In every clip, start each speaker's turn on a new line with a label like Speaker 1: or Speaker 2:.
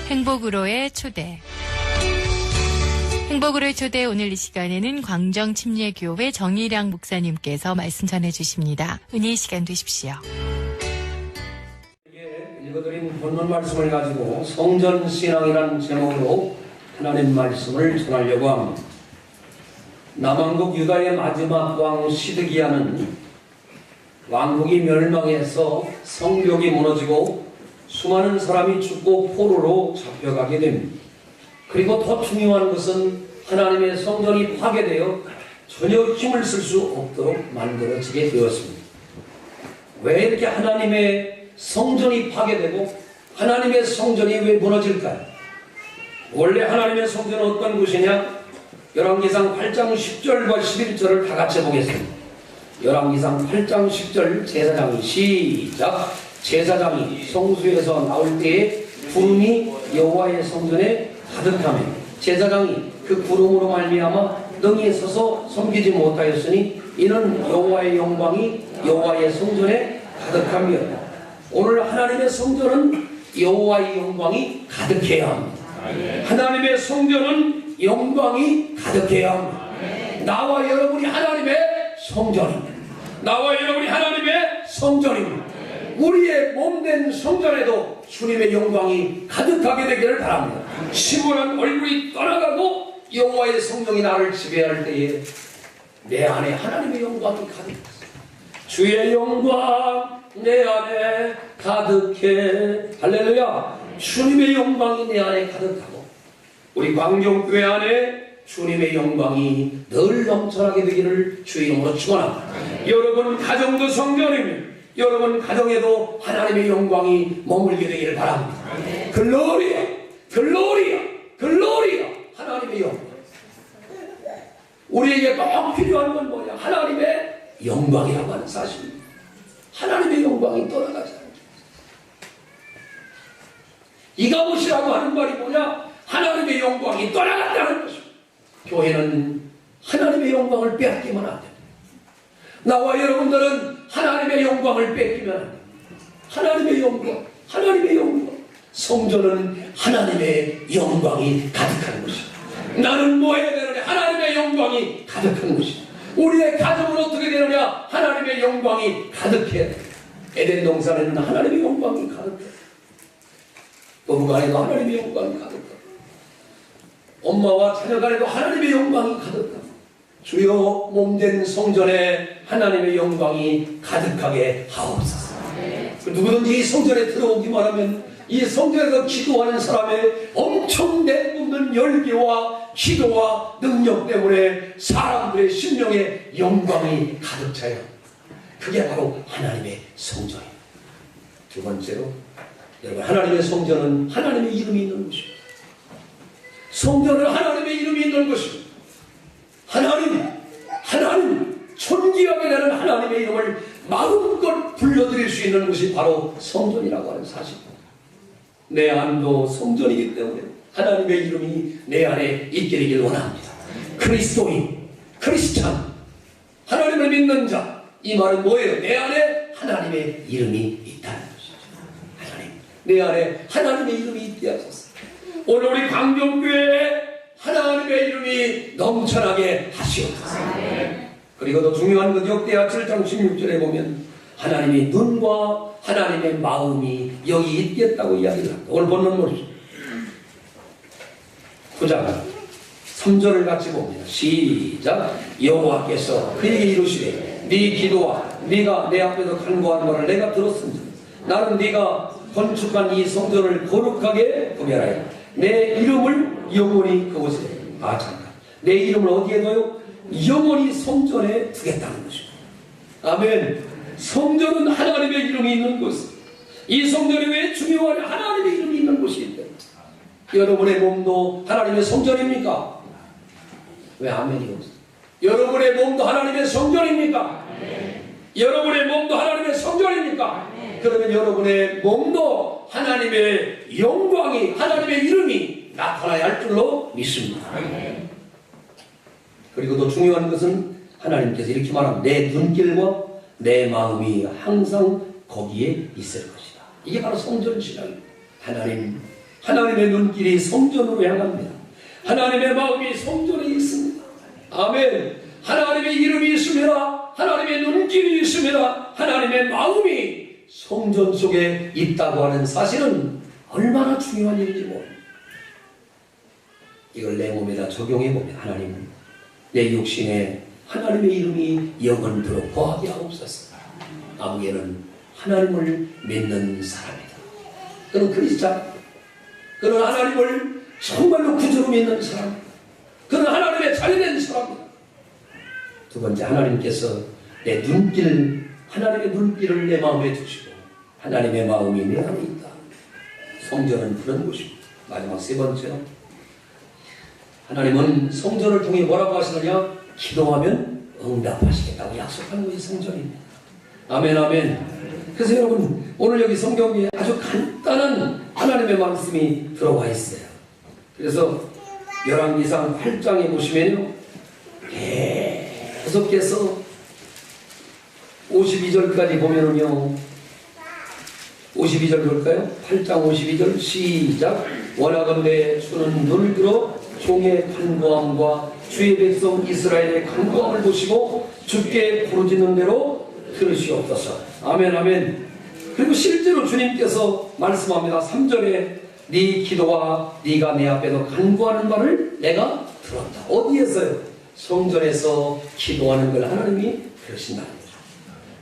Speaker 1: 행복으로의 초대. 행복으로의 초대 오늘 이 시간에는 광정침례교회 정일양 목사님께서 말씀 전해주십니다. 은혜의 시간 되십시오.
Speaker 2: 읽어드린 본문 말씀을 가지고 성전신앙이라는 제목으로 하나님 말씀을 전하려고 합니다. 남왕국 유다의 마지막 왕 시드기야는 왕국이 멸망해서 성벽이 무너지고 수많은 사람이 죽고 포로로 잡혀가게 됩니다. 그리고 더 중요한 것은 하나님의 성전이 파괴되어 전혀 힘을 쓸 수 없도록 만들어지게 되었습니다. 왜 이렇게 하나님의 성전이 파괴되고 하나님의 성전이 왜 무너질까요? 원래 하나님의 성전은 어떤 곳이냐? 열왕기상 8장 10절과 11절을 다 같이 보겠습니다. 열왕기상 8장 10절 제사장이 시작. 제사장이 성소에서 나올 때에 구름이 여호와의 성전에 가득하며 제사장이 그 구름으로 말미암아 능히 서서 섬기지 못하였으니 이는 여호와의 영광이 여호와의 성전에 가득하며. 오늘 하나님의 성전은 여호와의 영광이 가득해야 합니다. 하나님의 성전은 영광이 가득해야 합니다. 나와 여러분이 하나님의 성전입니다. 나와 여러분이 하나님의 성전입니다. 우리의 몸된 성전에도 주님의 영광이 가득하게 되기를 바랍니다. 시무한 얼굴이 떠나가고 여호와의 성령이 나를 지배할 때에 내 안에 하나님의 영광이 가득했습니다. 주의 영광 내 안에 가득해. 할렐루야. 주님의 영광이 내 안에 가득하고 우리 광정교회 안에 주님의 영광이 늘 넘쳐나게 되기를 주의 이름으로 축원합니다. 여러분 가정도 성전이며 여러분 가정에도 하나님의 영광이 머물게 되기를 바랍니다. 글로리아 글로리아 글로리아. 하나님의 영광. 우리에게 꼭 필요한 건 뭐냐? 하나님의 영광이라고 하는 사실입니다. 하나님의 영광이 떠나가지 않습니다. 이가봇이라고 하는 말이 뭐냐? 하나님의 영광이 떠나갔다는 것입니다. 교회는 하나님의 영광을 빼앗기면 안 됩니다. 나와 여러분들은 하나님의 영광을 뺏기면 안 됩니다. 하나님의 영광, 하나님의 영광. 성전은 하나님의 영광이 가득한 것입니다. 나는 뭐 해야 되느냐? 하나님의 영광이 가득한 것입니다. 우리의 가정은 어떻게 되느냐? 하나님의 영광이 가득해. 에덴 동산에는 하나님의 영광이 가득해. 부부간에도 하나님의 영광이 가득하고 엄마와 자녀간에도 하나님의 영광이 가득하고 주여 몸된 성전에 하나님의 영광이 가득하게 하옵소서. 누구든지 이 성전에 들어오기만 하면 이 성전에서 기도하는 사람의 엄청 내뿜는 열기와 기도와 능력 때문에 사람들의 심령에 영광이 가득 차요. 그게 바로 하나님의 성전입니다. 두 번째로 여러분, 하나님의 성전은 하나님의 이름이 있는 것입니다. 성전은 하나님의 이름이 있는 것입니다. 하나님 존귀하게 되는 하나님의 이름을 마음껏 불러드릴 수 있는 것이 바로 성전이라고 하는 사실입니다. 내 안도 성전이기 때문에 하나님의 이름이 내 안에 있게 되길 원합니다. 그리스도인, 크리스찬, 하나님을 믿는 자. 이 말은 뭐예요? 내 안에 하나님의 이름이 있다는 것이죠. 하나님, 내 안에 하나님의 이름이 있게 하소서. 오늘 우리 광정교회에 하나님의 이름이 넘쳐나게 하시옵소서. 그리고 더 중요한 건 역대하 7장 16절에 보면 하나님의 눈과 하나님의 마음이 여기 있겠다고 이야기를 합니다. 오늘 본문 보시죠. 9장 3절을 같이 봅니다. 시작. 여호와께서 그에게 이르시되 네 기도와 네가 내 앞에서 간구한 말을 내가 들었습니다. 나는 네가 건축한 이 성전을 거룩하게 구별하여 내 이름을 영원히 그곳에 잠깐. 내 이름을 어디에 둬요? 영원히 성전에 두겠다는 것입니다. 아멘. 성전은 하나님의 이름이 있는 곳. 이 성전이 왜 중요하냐? 하나님의 이름이 있는 곳이기 때문에. 여러분의 몸도 하나님의 성전입니까? 왜 아멘이 없어요? 여러분의 몸도 하나님의 성전입니까? 여러분의 몸도 하나님의 성전입니까? 그러면 여러분의 몸도 하나님의 영광이, 하나님의 이름이 나타나야 할 줄로 믿습니다. 그리고 더 중요한 것은 하나님께서 이렇게 말합니다. 내 눈길과 내 마음이 항상 거기에 있을 것이다. 이게 바로 성전 신앙입니다. 하나님의 눈길이 성전으로 향합니다. 하나님의 마음이 성전에 있습니다. 아멘. 하나님의 이름이 있음이라, 하나님의 눈길이 있음이라, 하나님의 마음이 성전 속에 있다고 하는 사실은 얼마나 중요한 일인지 모릅니다. 이걸 내 몸에다 적용해 보면, 하나님, 내 육신에 하나님의 이름이 영원토록 거하게 하옵소서. 아무개는 하나님을 믿는 사람이다. 그는 크리스찬, 그는 하나님을 정말로 구주로 믿는 사람, 그는 하나님의 자녀된 사람이다. 두 번째, 하나님께서 내 눈길, 하나님의 눈길을 내 마음에 두시고 하나님의 마음이 내 안에 있다. 성전은 그런 곳입니다. 마지막 세 번째로, 하나님은 성전을 통해 뭐라고 하시느냐? 기도하면 응답하시겠다고 약속하는 것이 성전입니다. 아멘, 아멘. 그래서 여러분, 오늘 여기 성경에 아주 간단한 하나님의 말씀이 들어와 있어요. 그래서 열왕기상 8장에 보시면요, 계속해서 52절까지 보면은요, 52절 볼까요? 8장 52절 시작. 원하건대 주는 눈을 들어 종의 간구함과 주의 백성 이스라엘의 간구함을 보시고 주께 부르짖는 대로 들으시옵소서. 아멘, 아멘. 그리고 실제로 주님께서 말씀합니다. 3절에 네 기도와 네가 내 앞에서 간구하는 말을 내가 들었다. 어디에서요? 성전에서 기도하는 걸 하나님이 들으신다는 거죠.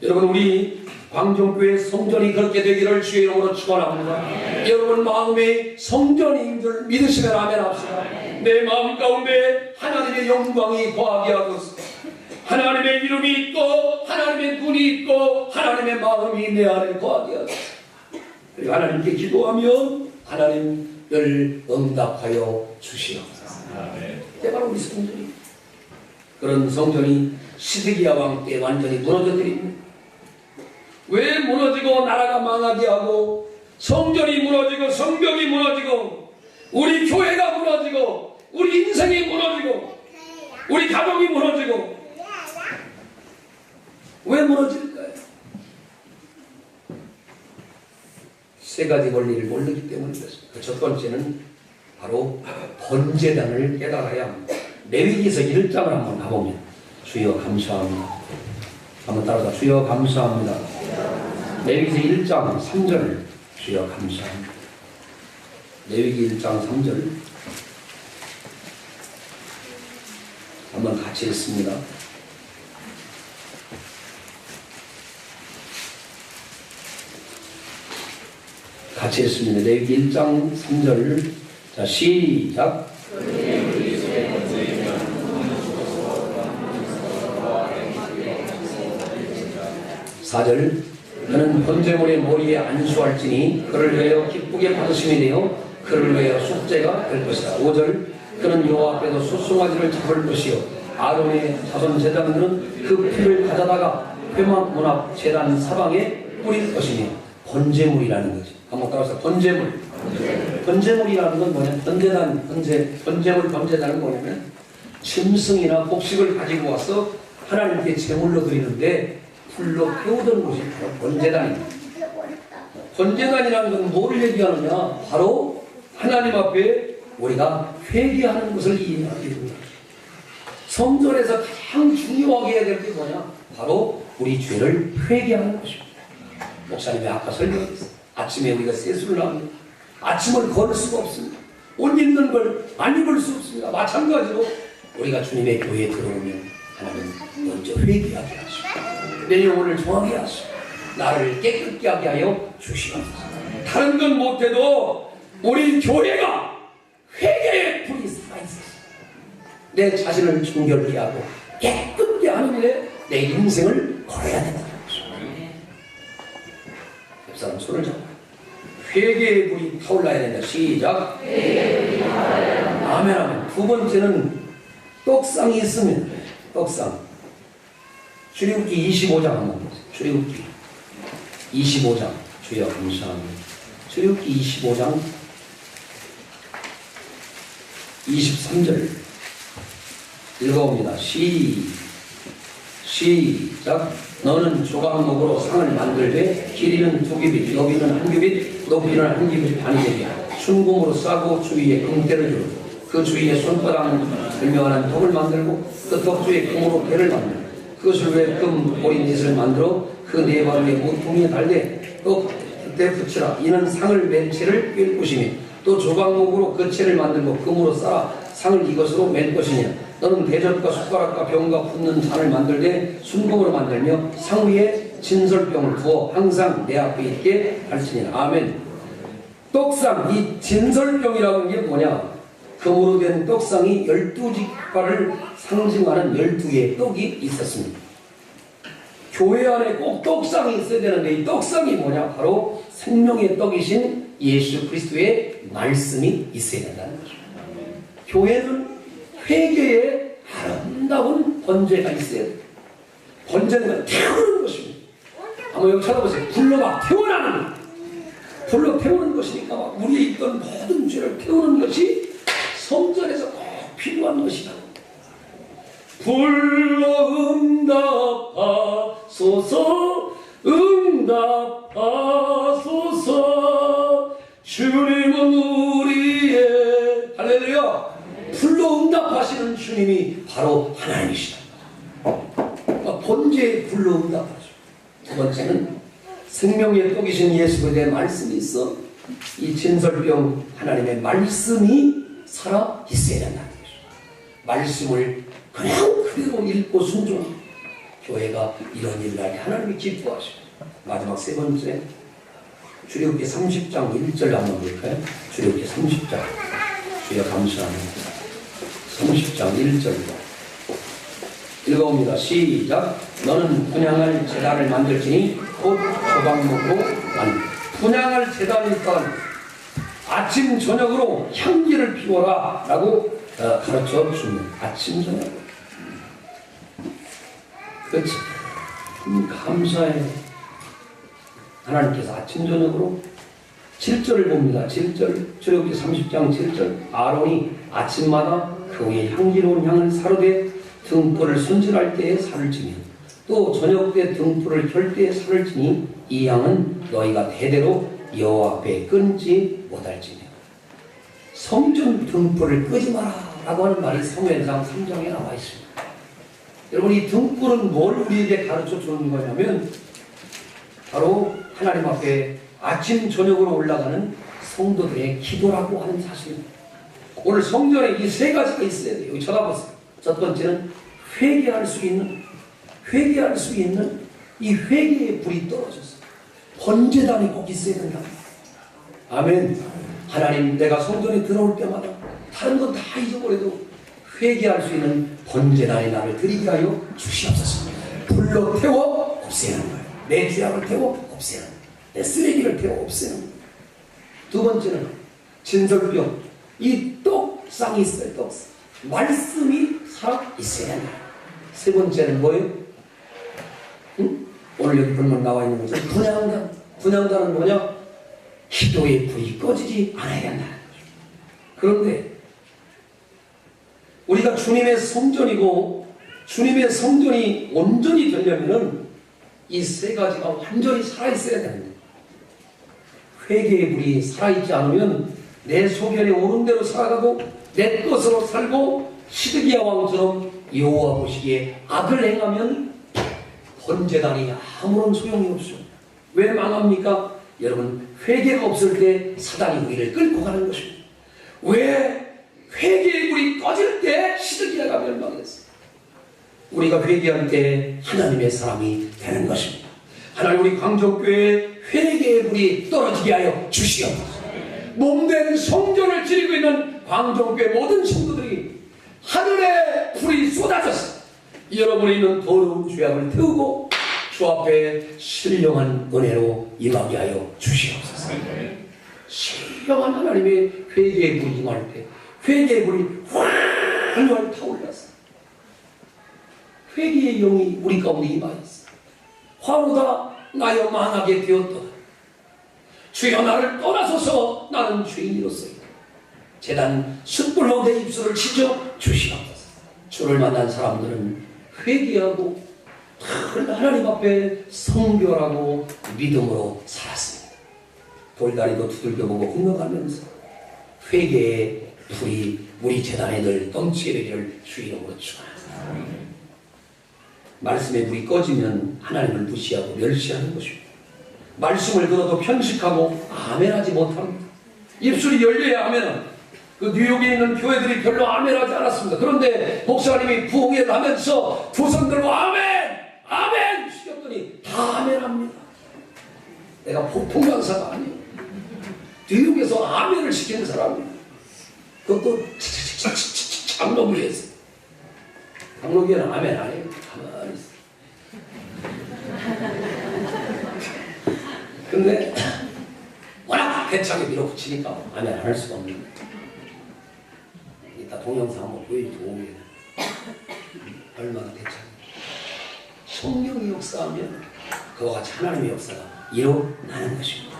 Speaker 2: 여러분, 우리 광정교회 성전이 그렇게 되기를 주의 이름으로 축원합니다. 여러분 마음에 성전인 줄 믿으시면 아멘 합시다. 내 마음 가운데 하나님의 영광이 거하게 하소서. 하나님의 이름이 있고 하나님의 눈이 있고 하나님의 마음이 내 안에 거하게 하소서. 그리고 하나님께 기도하면 하나님을 응답하여 주시옵소서. 그게 바로 우리 성전이, 그런 성전이 시드기야 왕 때 완전히 무너져버립니다. 왜 무너지고 나라가 망하게 하고 성전이 무너지고 성벽이 무너지고 우리 교회가 무너지고 우리 인생이 무너지고 우리 가족이 무너지고 왜 무너질까요? 세 가지 원리를 모르기 때문입니다. 그 첫 번째는 바로 번제단을 깨달아야 합니다. 레위기서 1장을 한번 가보면, 주여 감사합니다. 한번 따라서 주여 감사합니다. 레위기 1장 3절 주여 감사합니다. 레위기 1장 3절 한번 같이 읽습니다. 같이 읽습니다. 레위기 1장 3절. 자, 시작. 4절. 그는 번제물의 머리에 안수할지니 그를 위하여 기쁘게 받으심이 되어 그를 위하여 속죄가 될 것이다. 5절. 그는 여호와 앞에서 소송아지를 잡을 것이요 아론의 자손 제사장들은 그 피를 가져다가 회막 문 앞 제단 사방에 뿌릴 것이니, 번제물이라는 거지. 한번 따라서 번제물. 번제물이라는 건 뭐냐? 번제단, 번제단은 뭐냐면 짐승이나 곡식을 가지고 와서 하나님께 제물로 드리는데 불로 태우던 곳이 바로 번제단입니다. 번제단이라는 건 뭘 얘기하느냐? 바로 하나님 앞에 우리가 회개하는 것을 이해하게 됩니다. 성전에서 가장 중요하게 해야 될 게 뭐냐? 바로 우리 죄를 회개하는 것입니다. 목사님이 아까 설명했어요. 아침에 우리가 세수를 합니다. 아침을 걸을 수가 없습니다. 옷 입는 걸 안 입을 수 없습니다. 마찬가지로 우리가 주님의 교회에 들어오면 하나님 먼저 회개하게 하시고 내 영혼을 정하게 하시고 나를 깨끗게 하게 하여 주시옵소서. 다른 건 못해도 우리 교회가 회개의 불이 살아있어서 내 자신을 정결케 하고 깨끗게 하는 일에 내 인생을 걸어야 된다는 것입니다. 옆 사람 손을 잡고 회개의 불이 타올라야 된다. 시작. 아멘, 아멘. 두 번째는 떡상이 있으면, 떡상. 출애굽기 25장 한번 보세요. 출애굽기 25장. 주여 감사합니다. 출애굽기 25장 23절 읽어봅니다. 시작. 너는 조각목으로 상을 만들되 길이는 2규빗, 너비는 1규빗, 높이는 1규빗 반이 되게 순금으로 싸고 주위에 금대를 주고 그 주위에 손바닥 들명하는 덕을 만들고 그 덕 주위에 금으로 배를 만들고 그것을 왜 금 오린 닛을 만들어 그 네 바위에 모퉁이에 달되 또 그때 붙이라. 이는 상을 맨 채를 꿰 것이며 또 조각목으로 그 채를 만들고 금으로 쌓아 상을 이것으로 맨 것이냐. 너는 대접과 숟가락과 병과 붓는 잔을 만들되 순금으로 만들며 상 위에 진설병을 부어 항상 내 앞에 있게 할지니라. 아멘. 떡상, 이 진설병이라는 게 뭐냐? 금으로 된 떡상이 12지파를 상징하는 12개의 떡이 있었습니다. 교회 안에 꼭 떡상이 있어야 되는데 이 떡상이 뭐냐? 바로 생명의 떡이신 예수 그리스도의 말씀이 있어야 된다는 거죠. 교회는 회개에 아름다운 번제가 있어야 돼요. 번제는 태우는 것입니다. 한번 여기 쳐다보세요. 불로 막 태워나는, 불로 태우는 것이니까 막 우리에 있던 모든 죄를 태우는 것이 성전에서 꼭 필요한 것이다. 불로 응답하소서, 응답하소서. 주님은 우리의 할렐루야. 불로 응답하시는 주님이 바로 하나님이시다. 번제에 불로 응답하죠. 두 번째는 생명의 떡이신 예수에 대한 말씀이 있어 이 진설병 하나님의 말씀이 살아 있어야 된다는 거죠. 말씀을 그냥 그대로 읽고 순종하고 교회가 이런 일을 하게 하나님이 기뻐하시고. 마지막 세 번째 출애굽기 30장 1절 한번 볼까요? 출애굽기 30장 주여 감사합니다. 30장 1절입니다. 읽어봅니다. 시작. 너는 분향할 제단을 만들지니 곧 조각목으로 분향할 제단이니까 아침 저녁으로 향기를 피워라 라고 가르쳐 주는 아침 저녁으로. 그렇지. 감사해. 하나님께서 아침 저녁으로 7절을 봅니다. 7절 출애굽기 30장 7절 아론이 아침마다 그 위에 향기로운 향을 사르되 등불을 손질할 때에 살을 지며 또 저녁 때 등불을 켤 때에 살을 지니 이 향은 너희가 대대로 여호와 앞에 끊지 못할지며. 성전 등불을 끄지 마라 라고 하는 말이 사무엘상 3장에 나와 있습니다. 여러분 이 등불은 뭘 우리에게 가르쳐 주는 거냐면 바로 하나님 앞에 아침 저녁으로 올라가는 성도들의 기도라고 하는 사실입니다. 오늘 성전에 이 세 가지가 있어야 돼요. 여기 쳐다보세요. 첫 번째는 회개할 수 있는 이 회개의 불이 떨어졌어요. 번제단이 꼭 있어야 된다. 아멘. 하나님, 내가 성전에 들어올 때마다 다른 건 다 잊어버려도 회개할 수 있는 번제단이 나를 드리게 하여 주시옵소서. 불로 태워 없애는 거예요. 내 죄악을 태워 없애는 거예요. 내 쓰레기를 태워 없애는 거예요. 두 번째는 진설병, 이 떡상이 있어요. 떡상. 말씀이 살아 있어야 한다. 세 번째는 뭐예요? 응? 오늘 여기 불만 나와 있는 거죠. 분향단. 분향단은 뭐냐? 기도의 불이 꺼지지 않아야 한다는 거죠. 그런데 우리가 주님의 성전이고 주님의 성전이 온전히 되려면은 이 세 가지가 완전히 살아있어야 됩니다. 회개의 불이 살아있지 않으면 내 소견에 오른 대로 살아가고 내 것으로 살고 시드기야 왕처럼 여호와 보시기에 악을 행하면 번제단이 아무런 소용이 없어. 왜 망합니까? 여러분, 회개가 없을 때 사단이 우리를 끌고 가는 것입니다. 왜 회개의 불이 꺼질 때 시드기야가 멸망했어요? 우리가 회개할 때 하나님의 사람이 되는 것입니다. 하나님, 우리 광적교회에 회개의 불이 떨어지게 하여 주시옵소서. 몸된 성전을 지니고 있는 광적교회 모든 성도들이 하늘의 불이 쏟아져서 여러분이 있는 더러운 죄악을 태우고 주 앞에 신령한 은혜로 임하게 하여 주시옵소서. 신령한 하나님의 회개의 불이 임할 때 회개의 불이 활활 타올랐어. 회개의 영이 우리 가운데 임하였어. 화로다 나여 망하게 되었도다. 주여 나를 떠나소서. 나는 죄인이로소이다. 제단 숯불로 내 입술을 찢어 주시옵소서. 주를 만난 사람들은 회개하고 하나님 앞에 성결하고 믿음으로 살았습니다. 돌다리도 두들겨보고 건너가면서 회개의 불이 우리 재단에 늘 넘치게 되기를 주 이름으로 축원합니다. 말씀의 불이 꺼지면 하나님을 무시하고 멸시하는 것입니다. 말씀을 들어도 편식하고 아멘하지 못합니다. 입술이 열려야 아멘합니다. 그 뉴욕에 있는 교회들이 별로 아멘하지 않았습니다. 그런데 목사님이 부흥회를 하면서 두 손 들고 아멘! 아멘! 시켰더니 다 아멘합니다. 내가 보통 강사가 아니에요. 뉴욕에서 아멘을 시키는 사람이에요. 그것도 장로교회 했어요. 장로교회는 아멘 안 해요. 가만히 있어요. 근데 워낙 대차게 밀어붙이니까 아멘 안 할 수가 없는 거예요. 이따 동영상 한번 보여주고 얼마나 대차게 성령의 역사하면 그와 같이 하나님의 역사가 일어나는 것입니다.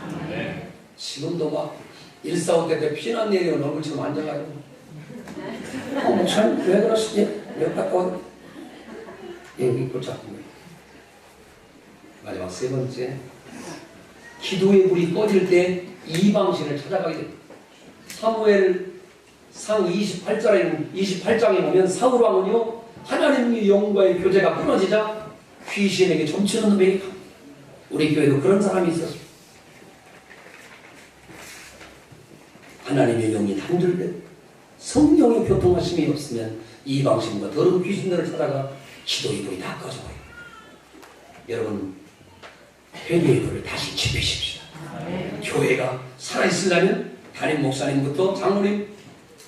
Speaker 2: 지금도 막 145 때 피난 내리는 얼굴처럼 앉아가지고 목사님 왜 그러시지? 왜 갔다 여기 붙잡은 거예요. 마지막 세 번째, 기도의 불이 꺼질 때 이방신을 찾아가게 됩니다. 사무엘상 28장에 보면 사울왕은요 하나님의 영과의 교제가 끊어지자 귀신에게 점치는 놈에게 갑니다. 우리 교회도 그런 사람이 있었습니다. 하나님의 영이 단절되고 성령의 교통하심이 없으면 이방신과 더러운 귀신들을 찾아가 기도의 불이 다 꺼져버려요. 여러분 회개의 불을 다시 지피십시오. 교회가 살아있으려면 담임 목사님부터 장로님,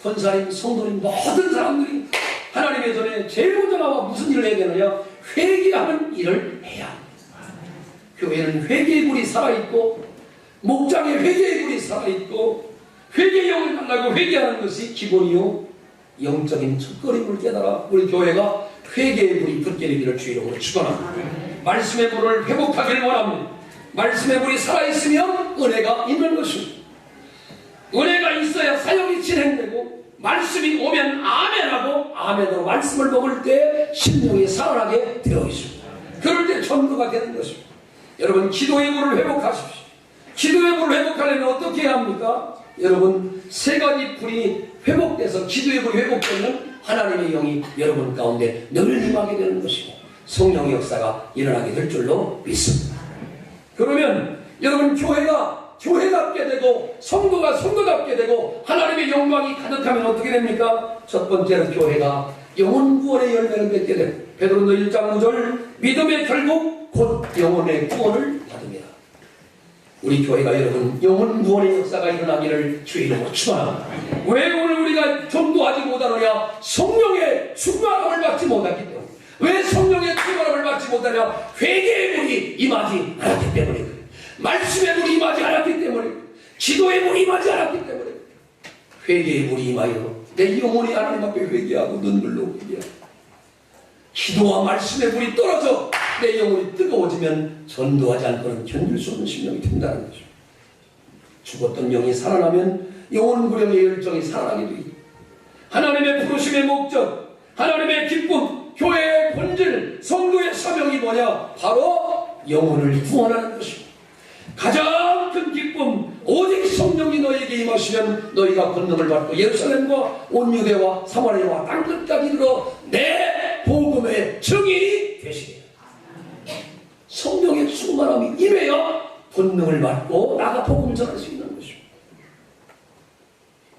Speaker 2: 권사님, 성도님 모든 사람들이 하나님의 전에 제일 먼저 나와 무슨 일을 해야 되느냐? 회개하는 일을 해야 합니다. 교회는 회개의 불이 살아있고 목장에 회개의 불이 살아있고 회개의 영을 만나고 회개하는 것이 기본이요 영적인 첫걸음을 깨달아 우리 교회가 회개의 불이 붙게 되기를 주 이름으로 축원합니다. 말씀의 불을 회복하기를 원합니다. 말씀의 불이 살아있으면 은혜가 있는 것입니다. 은혜가 있어야 사역이 진행되고 말씀이 오면 아멘하고 아멘으로 말씀을 먹을 때 심령이 살아나게 되어 있습니다. 그럴 때 전도가 되는 것입니다. 여러분 기도의 불을 회복하십시오. 기도의 불을 회복하려면 어떻게 해야 합니까? 여러분 세 가지 불이 회복돼서 기도의 불이 회복되면 하나님의 영이 여러분 가운데 늘 임하게 되는 것이고 성령의 역사가 일어나게 될 줄로 믿습니다. 그러면 여러분 교회가 교회답게 되고 성도가 성도답게 되고 하나님의 영광이 가득하면 어떻게 됩니까? 첫 번째는 교회가 영혼 구원의 열매를 맺게 됩니다. 베드로서 1장 5절 믿음의 결국 곧 영혼의 구원을 받습니다. 우리 교회가 여러분 영혼 구원의 역사가 일어나기를 주의 이름으로 축원합니다. 왜 오늘 우리가 전도하지 못하느냐? 성령의 충만함을 받지 못했기 때문에. 왜 성령의 충만함을 받지 못하냐? 회개의 불이 임하지 않았기 때문에 그래요. 말씀의 불이 임하지 않았기 때문에 기도의 불이 임하지 않았기 때문에 회개의 불이 임하여 내 영혼이 하나님 앞에 회개하고 눈물로 회개하고 기도와 말씀의 불이 떨어져 내 영혼이 뜨거워지면 전도하지 않고는 견딜 수 없는 심령이 된다는 거죠. 죽었던 영이 살아나면 영혼 구령의 열정이 살아나게 되고 하나님의 부르심의 목적, 하나님의 기쁨, 교회의 본질, 성도의 사명이 뭐냐? 바로 영혼을 구원하는 것입니다. 가장 큰 기쁨, 오직 성령이 너에게 임하시면 너희가 권능을 받고 예루살렘과 온 유대와 사마리아와 땅끝까지 이르러 내 복음의 증인이 되시리라. 성령의 충만함이 임해야 권능을 받고 나가 복음을 전할 수 있는 것입니다.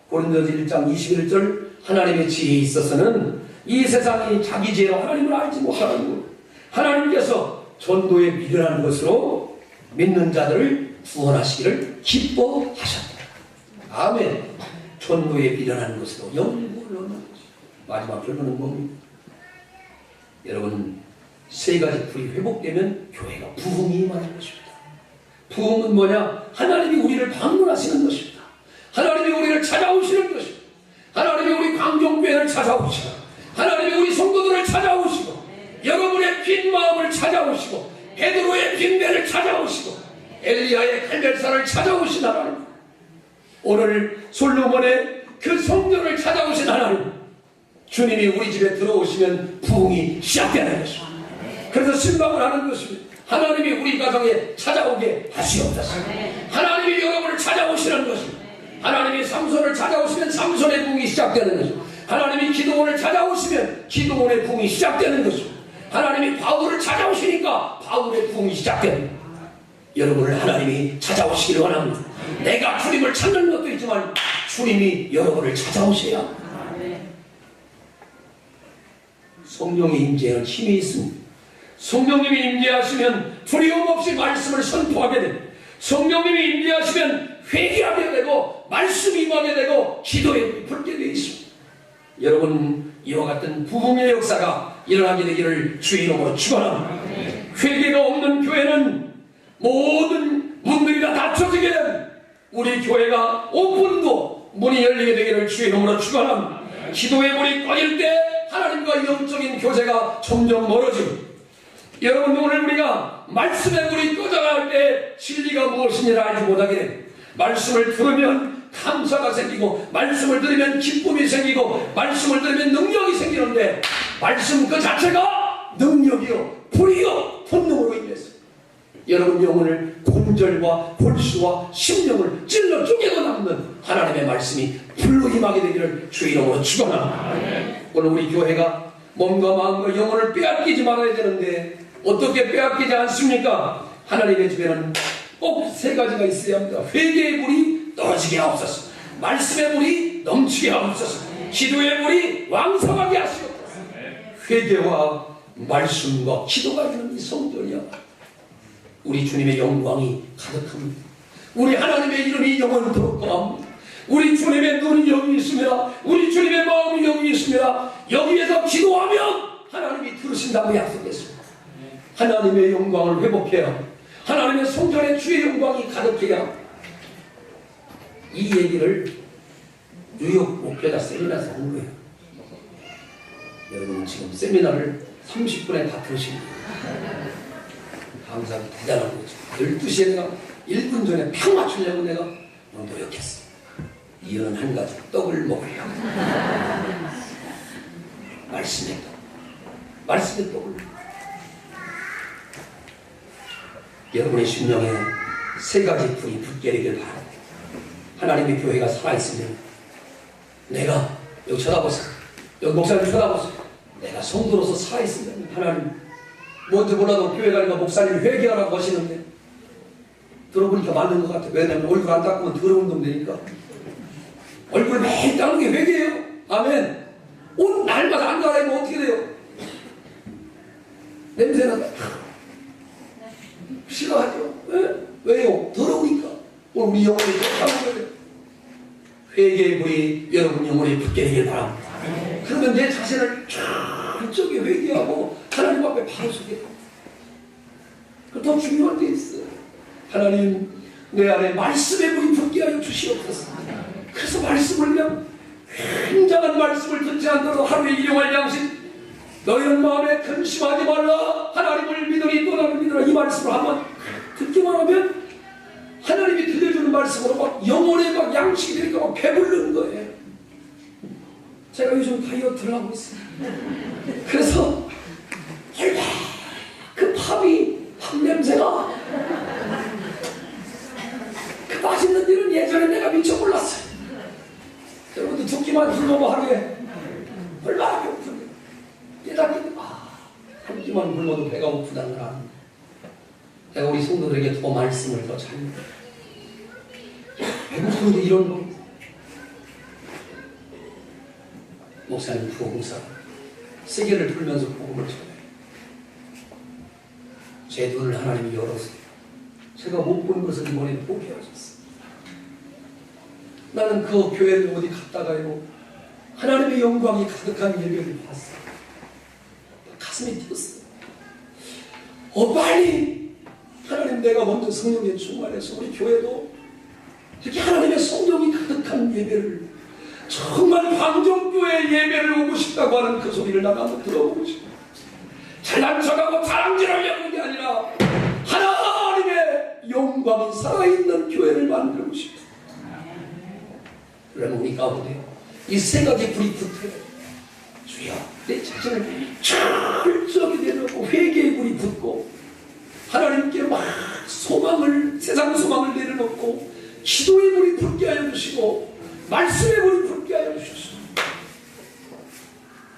Speaker 2: 고린도서 1장 21절 하나님의 지혜에 있어서는 이 세상이 자기 지혜로 하나님을 알지 못하는 것, 하나님께서 전도에 미련한 것으로 믿는 자들을 구원하시기를 기뻐하셨다. 아멘. 전도에 미련한 것으로 영구를 얻는 것이 마지막 결론은 뭡니까? 여러분 세 가지 불이 회복되면 교회가 부흥이 임하는 것입니다. 부흥은 뭐냐? 하나님이 우리를 방문하시는 것입니다. 하나님이 우리를 찾아오시는 것입니다. 하나님이 우리 광종교회를 찾아오시고 하나님이 우리 성도들을 찾아오시고 여러분의 빈 마음을 찾아오시고 베드로의 빈 배를 찾아오시고 엘리야의 갈멜산을 찾아오신 하나님, 오늘 솔로몬의 그 성전을 찾아오신 하나님, 주님이 우리 집에 들어오시면 부흥이 시작되는 것입니다. 그래서 신방을 하는 것입니다. 하나님이 우리 가정에 찾아오게 하시옵소서. 하나님이 여러분을 찾아오시는 것입니다. 하나님이 삼손을 찾아오시면 삼손의 부흥이 시작되는 것이고, 하나님이 기도원을 찾아오시면 기도원의 부흥이 시작되는 것이고, 하나님이 바울을 찾아오시니까 바울의 부흥이 시작되는 거예요. 여러분을 하나님이 찾아오시기를 원합니다. 내가 주님을 찾는 것도 있지만 주님이 여러분을 찾아오셔야 합니다. 성령의 임재에는 힘이 있습니다. 성령님이 임재하시면 두려움 없이 말씀을 선포하게 됩니다. 성령님이 임재하시면 회개하게 되고 말씀이 임하게 되고 기도에 붙게 되어 있습니다. 여러분, 이와 같은 부흥의 역사가 일어나게 되기를 주의 이름으로 축원합니다. 회개가 없는 교회는 모든 문들이 다 닫혀지게 되는 우리 교회가 오픈도 문이 열리게 되기를 주의 이름으로 축원합니다. 기도의 문이 꺼질 때 하나님과 영적인 교제가 점점 멀어집니다. 여러분, 오늘 우리가 말씀의 문이 꺼져갈 때 진리가 무엇인지를 알지 못하게 됩니다. 말씀을 들으면 감사가 생기고, 말씀을 들으면 기쁨이 생기고, 말씀을 들으면 능력이 생기는데, 말씀 그 자체가 능력이요 불이요 본능으로 인해서 여러분 영혼을 곤절과 골수와 심령을 찔러 쪼개고 남는 하나님의 말씀이 불로 임하게 되기를 주의 이름으로 축원합니다. 오늘 우리 교회가 몸과 마음과 영혼을 빼앗기지 말아야 되는데 어떻게 빼앗기지 않습니까? 하나님의 집에는 꼭 세 가지가 있어야 합니다. 회개의 물이 떨어지게 하옵소서, 말씀의 물이 넘치게 하옵소서, 기도의 물이 왕성하게 하시옵소서. 회개와 말씀과 기도가 있는 이 성전이야 우리 주님의 영광이 가득합니다. 우리 하나님의 이름이 영원토록 거합니다. 우리 주님의 눈이 여기 있습니다. 우리 주님의 마음이 여기 있습니다. 여기에서 기도하면 하나님이 들으신다고 약속했습니다. 하나님의 영광을 회복해야, 하나님의 성전에 주의 영광이 가득해야. 이 얘기를 뉴욕 목회자 세미나에서 한 거예요. 여러분 지금 세미나를 30분에 다 들으십니다. 항상 대단한 거죠. 12시에 내가 1분 전에 팍 맞추려고 내가 노력했어. 이유는 한 가지, 떡을 먹으려고. 말씀의 떡. 말씀의 떡을. 여러분의 심령에 세 가지 불이 붙게 되길 바랍니다. 하나님의 교회가 살아있으면 내가, 여기 쳐다보세요. 여기 목사님 쳐다보세요. 내가 성도로서 살아있으면 하나님, 뭔지 몰라도 교회 가니까 목사님이 회개하라고 하시는데 들어보니까 맞는 것 같아. 왜냐면 얼굴 안 닦으면 더러운 놈 되니까. 얼굴 매일 닦는 게 회개예요. 아멘. 옷 날마다 안 갈아입으면 어떻게 돼요? 냄새나. 싫어하죠. 왜? 왜요? 더러우니까. 오늘 우리 영혼이 더러워요. 회개의 불이 여러분 영혼에 붙게 되길 바랍니다. 그러면 내 자신을 철저하게 회개하고 하나님 앞에 바로 서게 돼요. 더 중요한 데 있어요. 하나님, 내 안에 말씀의 불이 붙게 하여 주시옵소서. 그래서 말씀을 그냥 굉장한 말씀을 듣지 않도록 하루에 일용할 양식, 너희는 마음에 근심하지 말라. 하나님을 믿으니 또 나를 믿으라. 이 말씀을 한번 듣기만 하면 하나님이 들려주는 말씀으로 막 영혼에 막 양식이 되니까 막 배부르는 거예요. 제가 요즘 다이어트를 하고 있어요. 그래서 그 밥 냄새가, 그 맛있는 일은 예전에 내가 미처 몰랐어요. 여러분도 두 끼만 굶어봐 하루에 얼마나 배고픈데, 깨닫게 한 끼만 굶어도 배가 고프다는 걸 압니다. 내가 우리 성도들에게 더 말씀을 더 잘 배고프고도 이런 거. 목사님 부흥사 세계를 돌면서 복음을 전해요. 제 눈을 하나님이 열어서 제가 못 본 것을 이번에 보게 하셨어요. 나는 그 교회를 어디 갔다가요 하나님의 영광이 가득한 예배를 봤어요. 가슴이 뛰었어요. 빨리 하나님, 내가 먼저 성령에 충만해서 우리 교회도 이렇게 하나님의 성령이 가득한 예배를, 정말 방정교회 예배를 오고 싶다고 하는 그 소리를 나가 한번 들어보고 싶어요. 잘난 척하고 자랑질하려는 게 아니라 하나님의 영광이 살아있는 교회를 만들고 싶어요. 그러면 우리 가운데 이 세 가지 불이 붙어요. 주여, 내 자신을 철저하게 내려놓고 회개의 불이 붙고 하나님께 막 소망을, 세상 소망을 내려놓고 기도의 불이 붙게 하여 주시고 말씀의 불이 붙게 하여 주시옵소서.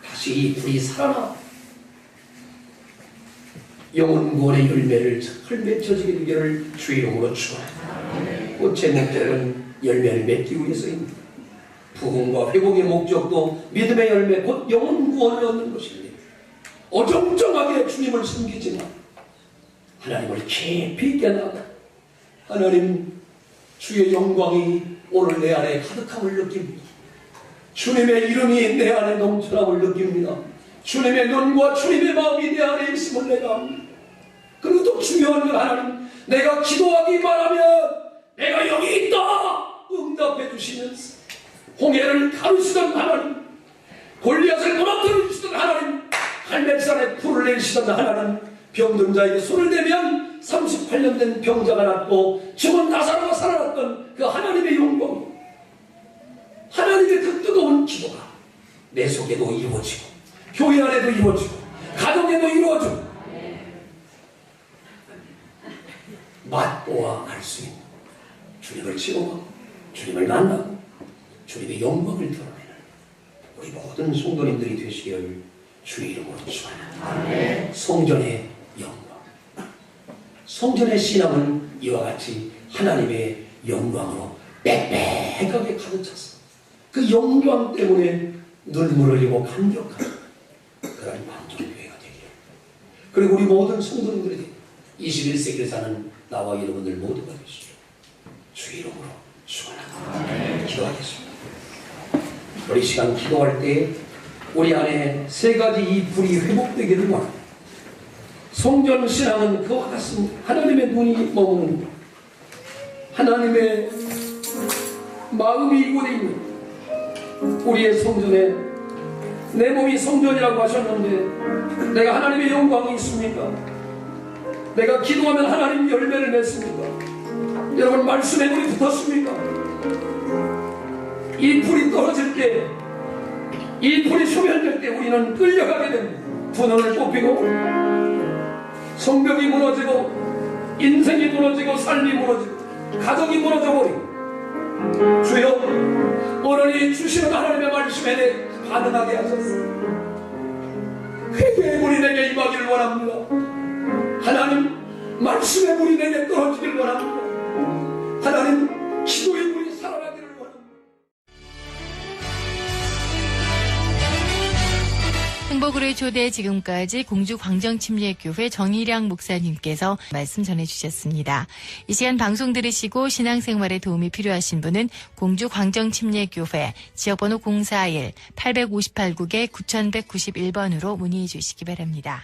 Speaker 2: 다시 이 불이 살아나 영혼 구원의 열매를 잘 맺혀지게 되기를 주의 이름으로 축원합니다. 꽃의 목적은 열매를 맺기 위해서입니다. 부흥과 회복의 목적도 믿음의 열매 곧 영혼 구원을 얻는 것입니다. 어정쩡하게 주님을 섬기지만 하나님을 깊이 깨닫고 하나님 주의 영광이 오늘 내 안에 가득함을 느낍니다. 주님의 이름이 내 안에 넘쳐남을 느낍니다. 주님의 눈과 주님의 마음이 내 안에 있음을 내가 합니다. 그리고 또 중요한 건 하나님, 내가 기도하기만 하면 내가 여기 있다 응답해 주시면서 홍해를 가르시던 하나님, 골리앗을 무너뜨려 주시던 하나님, 갈멜산에 불을 내리시던 하나님, 병든 자에게 손을 대면 38년 된 병자가 낫고 죽은 나사로가 살아났던 그 하나님의 영광, 하나님의 그 뜨거운 기도가 내 속에도 이루어지고 교회 안에도 이루어지고 가정에도 이루어지고 맛보아 알 수 있는 주님을 체험하고 주님을 만나고 주님의 영광을 드러내는 우리 모든 성도님들이 되시기를 주의 이름으로 축원합니다. 성전의 영광, 성전의 신앙은 이와 같이 하나님의 영광으로 빽빽하게 가득 찼어. 그 영광 때문에 눈물을 흘리고 감격하는 그런 만족교회가 되기를, 그리고 우리 모든 성도님들이 21세기를 사는 나와 여러분들 모두가 되시기를 주의 이름으로 축원합니다. 기도하겠습니다. 우리 시간 기도할 때 우리 안에 세 가지 이 불이 회복되기를 원합니다. 성전 신앙은 그와 같습니다. 하나님의 눈이 머무는, 하나님의 마음이 이곳에 있는 우리의 성전에, 내 몸이 성전이라고 하셨는데 내가 하나님의 영광이 있습니까? 내가 기도하면 하나님 열매를 맺습니까? 여러분, 말씀에 불이 붙었습니까? 이 불이 떨어질 때, 이 불이 소멸될 때 우리는 끌려가게 됩니다. 분원을 뽑히고 성벽이 무너지고 인생이 무너지고 삶이 무너지고 가정이 무너져 버리고, 주여 오늘 이 주시는 하나님의 말씀에 대해 반응하게 하소서. 회개의 불이 내게 임하기를 원합니다. 하나님, 말씀의 불이 내게 떨어지기를 원합니다. 하나님, 기도의 불이 살아나기를 원합니다.
Speaker 1: 행복으로의 초대, 지금까지 공주광정침례교회 정일양 목사님께서 말씀 전해주셨습니다. 이 시간 방송 들으시고 신앙생활에 도움이 필요하신 분은 공주광정침례교회 지역번호 041-858국에 9191번으로 문의해 주시기 바랍니다.